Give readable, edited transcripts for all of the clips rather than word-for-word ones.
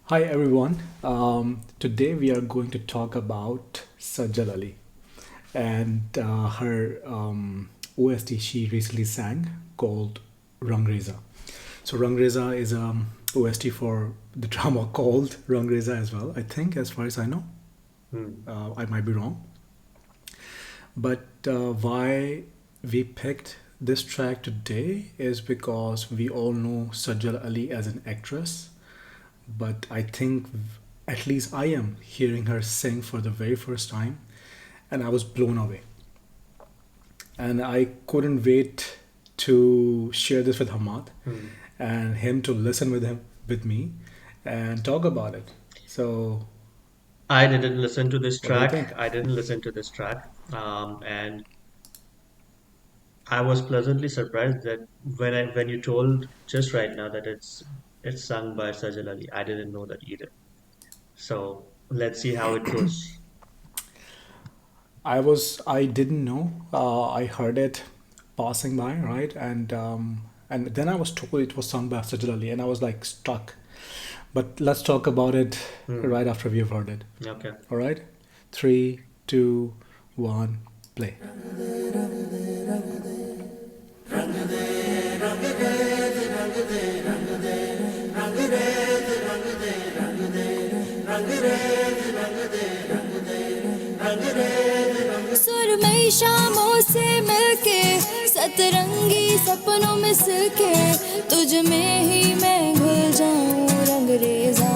Hi everyone. Today we are going to talk about Sajjal Ali and her OST she recently sang called Rungreza. So Rungreza is OST for the drama called Rungreza as well. I think, as far as I know, Hmm. I might be wrong. But why we picked this track today is because we all know Sajjal Ali as an actress, but I think at least I am hearing her sing for the very first time, and I was blown away. And I couldn't wait to share this with Hamad Hmm. and him to listen with me and talk about it. So, I didn't listen to this what do you track. think? I didn't listen to this track. And I was pleasantly surprised that when you told just right now that it's sung by Sajal Ali. I didn't know that either. So let's see how it goes. I didn't know. I heard it passing by, right? And then I was told it was sung by Sajjal Ali, and I was like stuck. But let's talk about it Hmm. right after we have heard it. Okay. All right? Three, two, one, play. सुरमई शामों से मिलके सतरंगी सपनों में सिलके तुझ में ही मैं घुल जाऊं रंगरेजा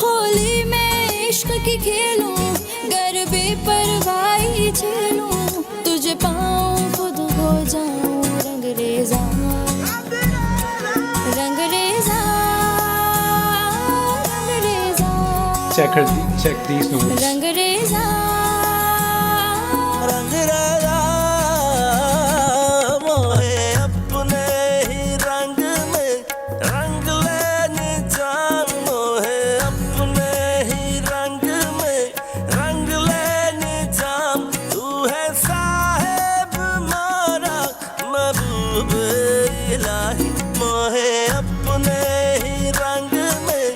होली में इश्क की खेलूं गरबे परवाई झेलूं तुझे पाऊं खुद हो जाऊं Rangreza Rangreza Rangreza Check these notes. Rangreza Rangreza मोहे अपने ही रंग में रंग लेने जान मोहे अपने ही रंग में रंग लेने जान तू है साहिब मारा महबूब इलाही मोहे अपने ही रंग में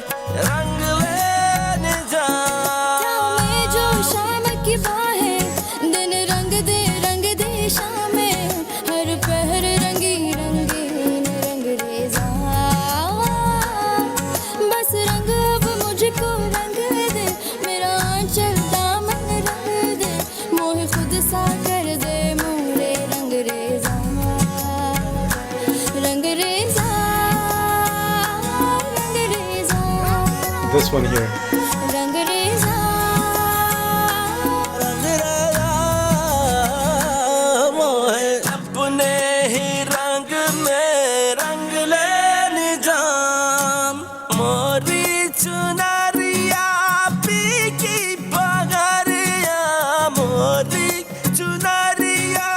रंग लेने जान में जो शाम की बाहें दिन रंग दे शामें हर पहर रंगी रंगीन रंगरेजा बस रंग अब मुझको रंग दे मेरा आंचल दामन रंग दे मोहे खुद सा कर दे मोरे Rangreza Rangreza Rangreza This one here. Rangreza Rangreza मोहे अपने ही रंग में रंग लेने जान मोरी चुनरिया पीकी पगरिया मोरी चुनरिया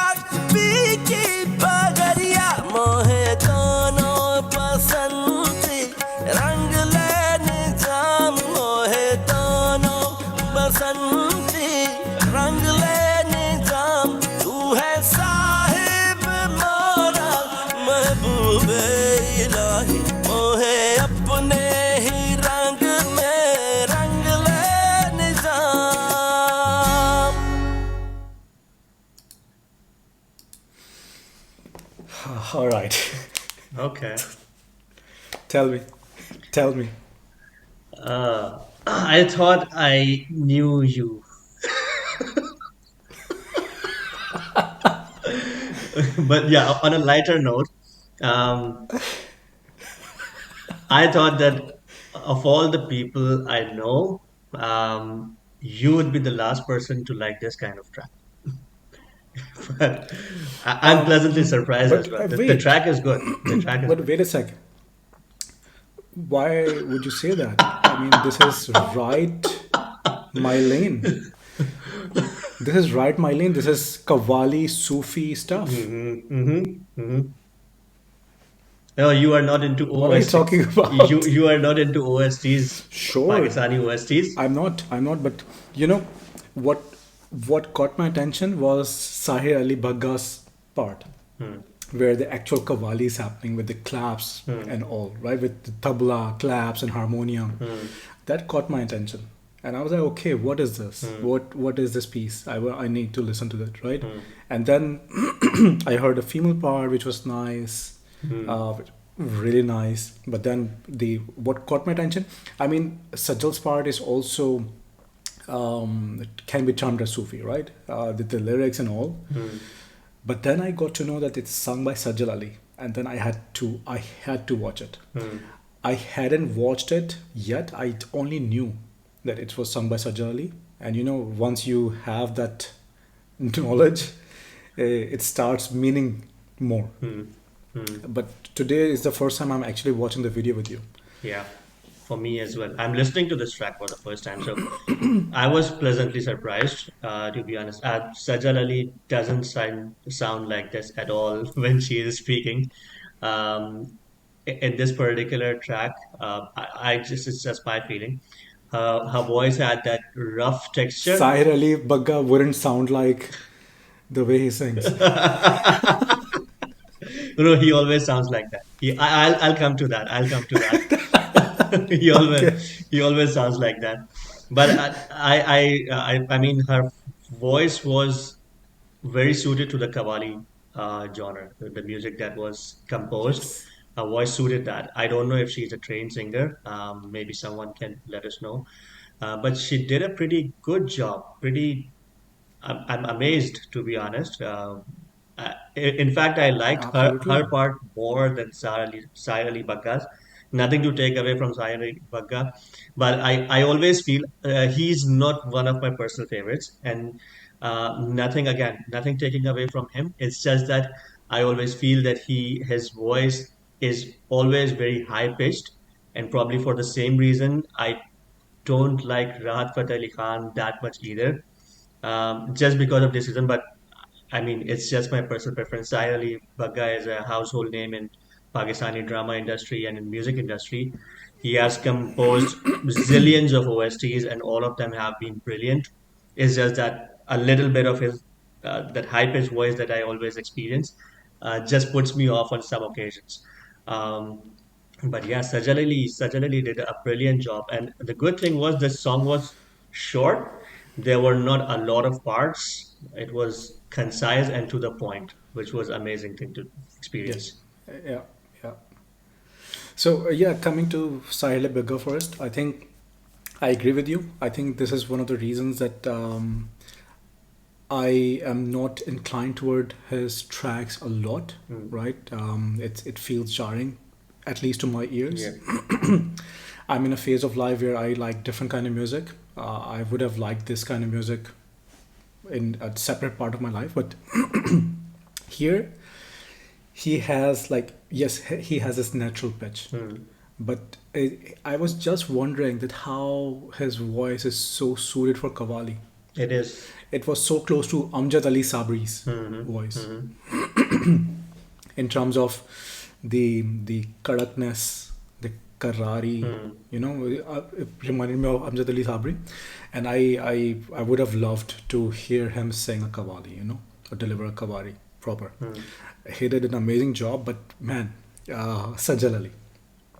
पीकी पगरिया मोहे दोनों बसंती रंग लेने जान मोहे दोनों बसंती रंग लेने जान तू है साहिब मोरा महबूब इलाही मोहे अपने ही रंग में रंग लेने जान All right. Okay. Tell me. Tell me. I thought I knew you. But yeah, on a lighter note, um, I thought that of all the people I know, you would be the last person to like this kind of track. But I'm pleasantly surprised as But well. The wait. track is good. The track is But good. wait a second. Why would you say that? I mean, this is right my lane. This is right my lane. This is Qawwali Sufi stuff. No, you are not into What are you OST. talking You about? you are not into OSTs, Sure, Pakistani OSTs. I'm not. I'm not. But you know what? What caught my attention was Sahir Ali Bagga's part where the actual kawali is happening with the claps and all, right? With the tabla, claps, and harmonium. That caught my attention. And I was like, okay, what is this? What is this piece? I need to listen to that, right? And then I heard a female part, which was nice, really nice. But then what caught my attention, I mean, Sajjal's part is also it can be termed as Sufi, right? The lyrics and all. But then I got to know that it's sung by Sajjal Ali, and then I had to watch it. I hadn't watched it yet. I only knew that it was sung by Sajjal Ali, and once you have that knowledge, it starts meaning more. But today is the first time I'm actually watching the video with you. Yeah, for me as well. I'm listening to this track for the first time, so I was pleasantly surprised, to be honest. Sajjal Ali doesn't sound like this at all when she is speaking. In this particular track, it's just my feeling. Her voice had that rough texture. Sahir Ali Bagga wouldn't sound like the way he sings. No, he always sounds like that. I'll come to that. I'll come to that. Okay. He always sounds like that. But I mean, her voice was very suited to the Qawwali genre, the music that was composed. Yes. Her voice suited that. I don't know if she's a trained singer. Maybe someone can let us know. But she did a pretty good job. I'm amazed, to be honest. In fact, I liked her Absolutely. part more than Sahir Ali Bagga's. Nothing to take away from Sahir Ali Bagga, but I always feel he's not one of my personal favorites, and nothing taking away from him. It's just that I always feel that his voice is always very high pitched, and probably for the same reason I don't like Rahat Fateh Ali Khan that much either, just because of this reason. But I mean, it's just my personal preference. Sahir Ali Bagga is a household name in Pakistani drama industry and in music industry. He has composed zillions of OSTs, and all of them have been brilliant. It's just that a little bit of his that high pitched voice that I always experience just puts me off on some occasions. Um, but yeah, Sajjal Ali did a brilliant job. And the good thing was the song was short. There were not a lot of parts. It was concise and to the point, which was amazing thing to Yes. experience. Yeah. Yeah. So yeah, coming to Sahil Beggar first, I think I agree with you. I think this is one of the reasons that I am not inclined toward his tracks a lot, Mm. right? It feels jarring, at least to my ears. Yeah. I'm in a phase of life where I like different kind of music. I would have liked this kind of music in a separate part of my life, but here he has like yes, he has this natural pitch, Mm. but I was just wondering that how his voice is so suited for Qawwali. It is. It was so close to Amjad Ali Sabri's Mhm. voice Mhm. in terms of the kadakness, the karari. Mm. It reminded me of Amjad Ali Sabri, and I would have loved to hear him sing a Qawwali, or deliver a Qawwali proper. Mm. He did an amazing job, but man, Sajjal Ali.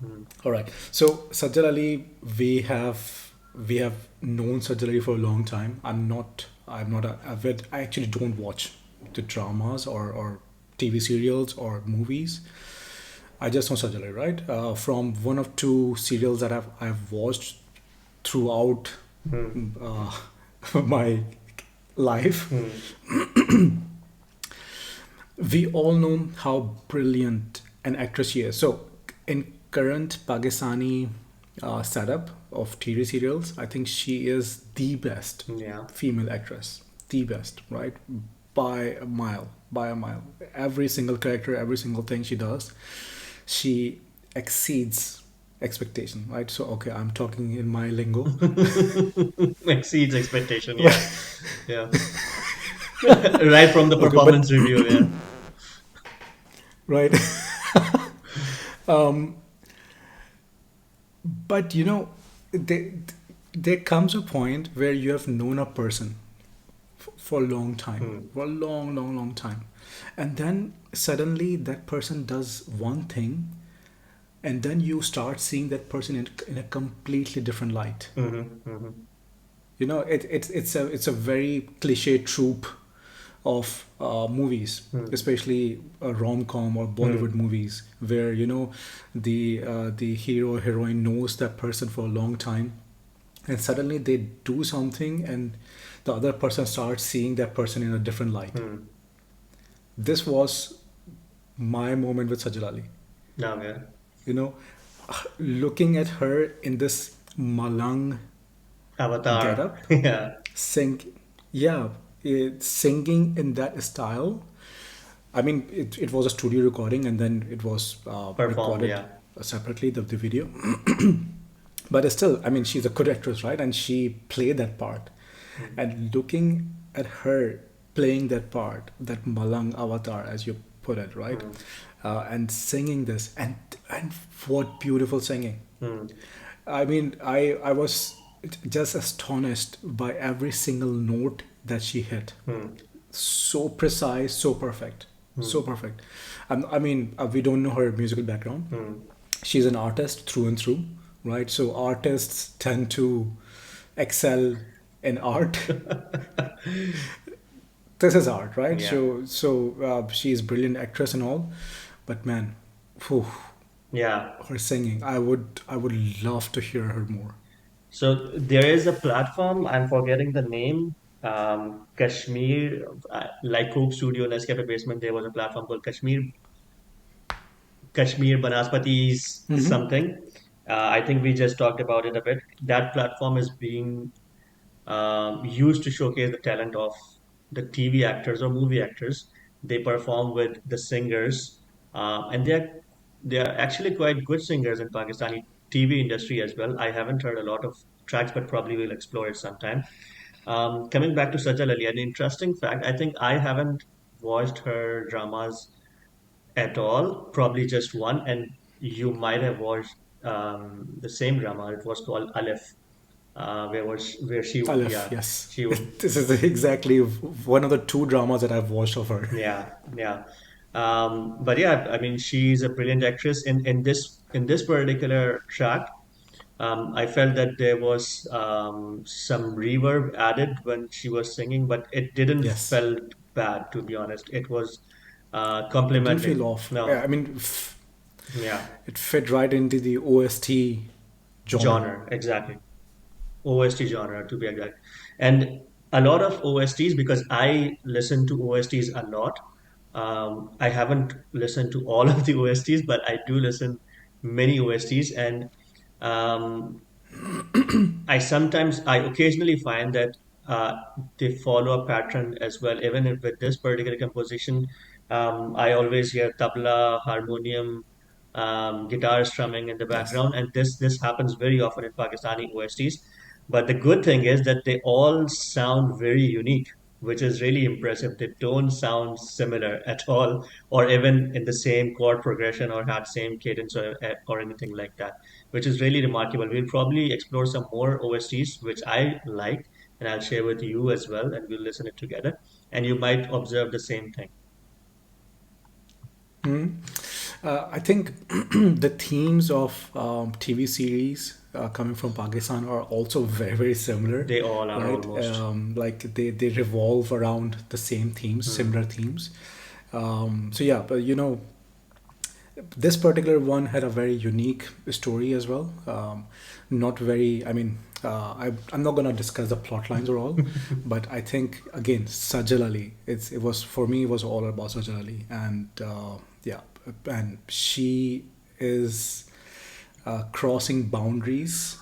Mm. All right. So Sajjal Ali, we have known Sajjal Ali for a long time. I'm not a avid. I actually don't watch the dramas or TV serials or movies. I just know Sajjal Ali, right? From one of two serials that I've watched throughout Mm. my life. Mm. We all know how brilliant an actress she is. So, in current Pakistani setup of TV serials, I think she is the best Yeah. female actress, the best, right? By a mile, by a mile. Every single character, every single thing she does, she exceeds expectation, right? So, okay, I'm talking in my lingo. Exceeds expectation. Right. Yeah. Yeah. Right from the Okay, but performance review. Yeah. right. um, but there comes a point where you have known a person for a long time, Hmm. for a long, long, long time. And then suddenly that person does one thing, and then you start seeing that person in a completely different light. Hmm. Hmm. You know, it's a very cliche trope of movies, Hmm. especially rom-com or Hmm. Bollywood movies, where the hero or heroine knows that person for a long time, and suddenly they do something, and the other person starts seeing that person in a different light. Hmm. This was my moment with Sajjal Ali. No, yeah. You know, looking at her in this Malang Avatar. getup, Yeah. sing, yeah, singing in that style. I mean, it was a studio recording, and then it was Performed, recorded yeah. separately, the video. But still, I mean, she's a good actress, right? And she played that part. Hmm. And looking at her playing that part, that Malang avatar, as you put it, right? Hmm. And singing this, and what beautiful singing! Hmm. I mean, I was just astonished by every single note that she hit. Hmm. So precise, so perfect, Hmm. so perfect. I mean, we don't know her musical background. Hmm. She's an artist through and through, right? So artists tend to excel in art. This is art, right? Yeah. So she's brilliant actress and all, but man, phew, Yeah. her singing, I would love to hear her more. So there is a platform, I'm forgetting the name, Kashmir, like Coke Studio, Nescafe Basement, there was a platform called Kashmir Banaspati's Mm-hmm. something. I think we just talked about it a bit. That platform is being used to showcase the talent of the TV actors or movie actors. They perform with the singers, and they are actually quite good singers in Pakistani TV industry as well. I haven't heard a lot of tracks, but probably we'll explore it sometime. Coming back to Sajal Ali, an interesting fact. I think I haven't watched her dramas at all, probably just one, and you might have watched the same drama. It was called Aleph, where she, Aleph, yeah, yes. she, This is exactly one of the two dramas that I've watched of her. yeah, yeah. But yeah, I mean, she's a brilliant actress. In this particular track, I felt that there was some reverb added when she was singing, but it didn't Yes. felt bad, to be honest. It was It didn't complimenting. feel off. No, I mean, yeah, it fit right into the OST genre. genre, exactly. OST genre to be exact. And a lot of OSTs, because I listen to OSTs a lot. I haven't listened to all of the OSTs, but I do listen many OSTs, and um, I occasionally find that uh, they follow a pattern as well. Even if with this particular composition, I always hear tabla, harmonium, guitar strumming in the Yes. background, and this happens very often in Pakistani OSTs. But the good thing is that they all sound very unique, which is really impressive. They don't sound similar at all, or even in the same chord progression or had same cadence or anything like that, which is really remarkable. We'll probably explore some more OSTs, which I like, and I'll share with you as well, and we'll listen it together. And you might observe the same thing. I think the themes of TV series coming from Pakistan are also very, very similar, They all are right? almost. Like they revolve around the same themes, Hmm. similar themes. So yeah, but this particular one had a very unique story as well. Not very, I mean, I'm not going to discuss the plot lines or all, but I think, again, Sajjal Ali, it was, for me, it was all about Sajjal Ali. And yeah, and she is crossing boundaries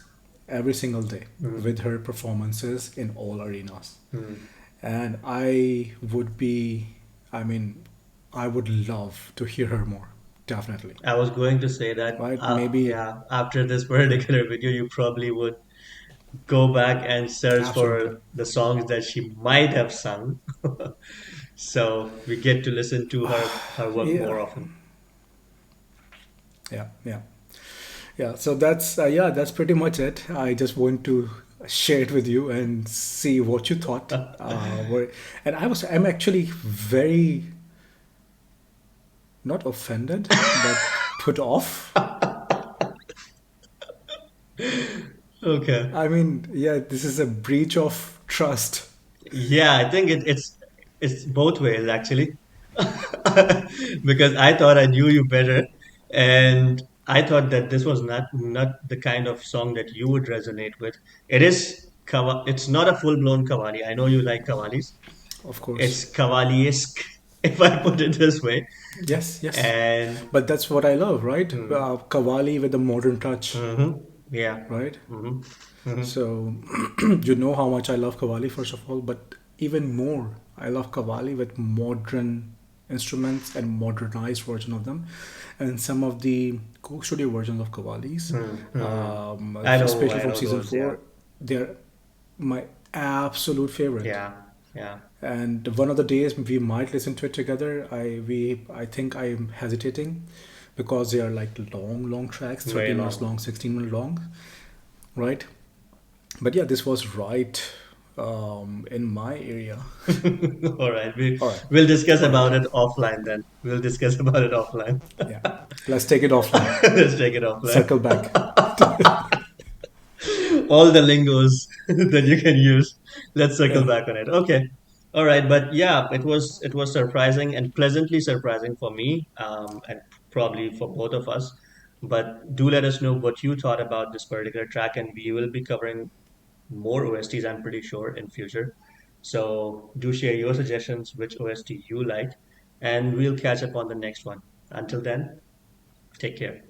every single day Hmm. with her performances in all arenas. Hmm. And I mean, I would love to hear her more, definitely. I was going to say that, Right? Maybe, yeah, after this particular video, you probably would go back and search absolutely. for the songs that she might have sung. So we get to listen to her work Yeah, more often. yeah, yeah. Yeah, so that's yeah, that's pretty much it. I just want to share it with you and see what you thought. And I'm actually very not offended, but put off. Okay. I mean, yeah, this is a breach of trust. Yeah, I think it's both ways actually. Because I thought I knew you better, and I thought that this was not the kind of song that you would resonate with. It's not a full-blown Qawwali. I know you like Qawwalis. Of course. It's Qawwali-esque, if I put it this way. Yes, yes. And But that's what I love, right? mm, Kavali with a modern touch, yeah. right? hmm hmm So, you know how much I love Kavali, first of all, but even more, I love Kavali with modern instruments and modernized version of them. And some of the Coke Studio versions of Kavalis, especially I from know season those, yeah. 4, they're my absolute favorite. Yeah. Yeah. And one of the days we might listen to it together. I think I'm hesitating because they are like long tracks, Very 30 minutes long. long, 16-minute long, right? But yeah, this was right in my area. All right. All right, We'll discuss all right, about it offline then. We'll discuss about it offline. yeah. Let's take it offline. Let's take it offline. Circle back. All the lingos that you can use. Let's circle Yeah, back on it. Okay. All right, but yeah, it was surprising and pleasantly surprising for me, and probably for both of us. But do let us know what you thought about this particular track, and we will be covering more OSTs, I'm pretty sure, in future. So do share your suggestions, which OST you like, and we'll catch up on the next one. Until then, take care.